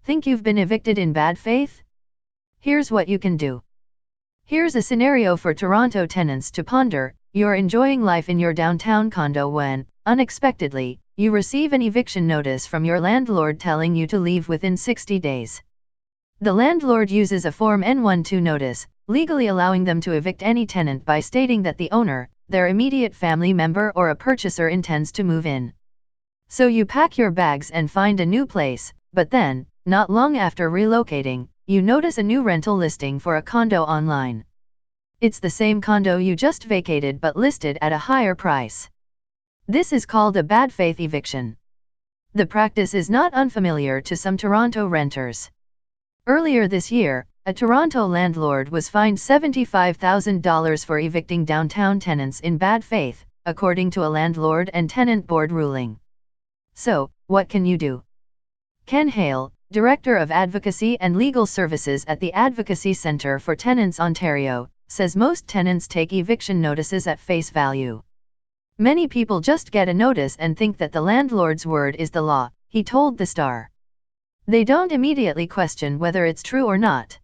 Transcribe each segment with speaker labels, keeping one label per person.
Speaker 1: Think you've been evicted in bad faith? Here's what you can do. Here's a scenario for Toronto tenants to ponder. You're enjoying life in your downtown condo when, unexpectedly, you receive an eviction notice from your landlord telling you to leave within 60 days. The landlord uses a Form N-12 notice, legally allowing them to evict any tenant by stating that the owner, their immediate family member or a purchaser intends to move in. So you pack your bags and find a new place, but then, not long after relocating, you notice a new rental listing for a condo online. It's the same condo you just vacated but listed at a higher price. This is called a bad faith eviction. The practice is not unfamiliar to some Toronto renters. Earlier this year, a Toronto landlord was fined $75,000 for evicting downtown tenants in bad faith, according to a landlord and tenant board ruling. So, what can you do? Ken Hale, Director of Advocacy and Legal Services at the Advocacy Centre for Tenants Ontario, says most tenants take eviction notices at face value. Many people just get a notice and think that the landlord's word is the law, he told The Star. They don't immediately question whether it's true or not.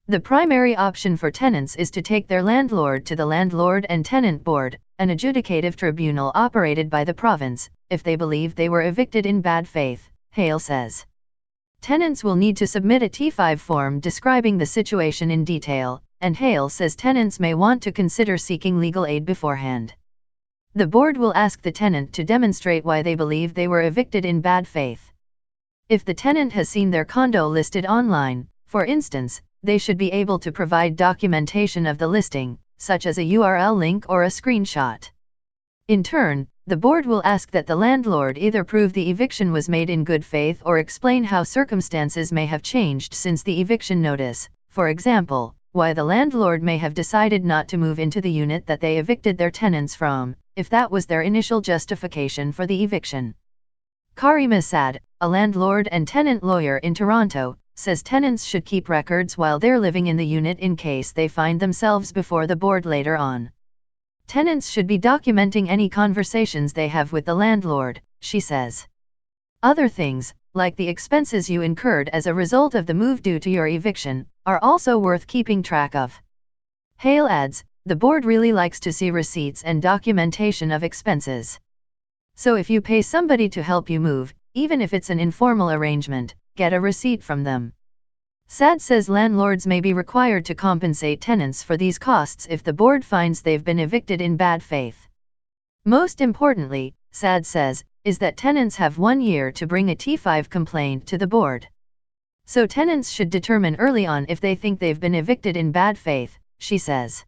Speaker 1: The primary option for tenants is to take their landlord to the Landlord and Tenant Board, an adjudicative tribunal operated by the province, if they believe they were evicted in bad faith, Hale says. Tenants will need to submit a T5 form describing the situation in detail, and Hale says tenants may want to consider seeking legal aid beforehand. The board will ask the tenant to demonstrate why they believe they were evicted in bad faith. If the tenant has seen their condo listed online, for instance, they should be able to provide documentation of the listing, such as a URL link or a screenshot. In turn, the board will ask that the landlord either prove the eviction was made in good faith or explain how circumstances may have changed since the eviction notice, for example, why the landlord may have decided not to move into the unit that they evicted their tenants from, if that was their initial justification for the eviction. Karima Saad, a landlord and tenant lawyer in Toronto, says tenants should keep records while they're living in the unit in case they find themselves before the board later on. Tenants should be documenting any conversations they have with the landlord, she says. Other things, like the expenses you incurred as a result of the move due to your eviction, are also worth keeping track of. Hale adds, the board really likes to see receipts and documentation of expenses. So if you pay somebody to help you move, even if it's an informal arrangement, get a receipt from them. Saad says landlords may be required to compensate tenants for these costs if the board finds they've been evicted in bad faith. Most importantly, Saad says, is that tenants have 1 year to bring a T5 complaint to the board. So tenants should determine early on if they think they've been evicted in bad faith, she says.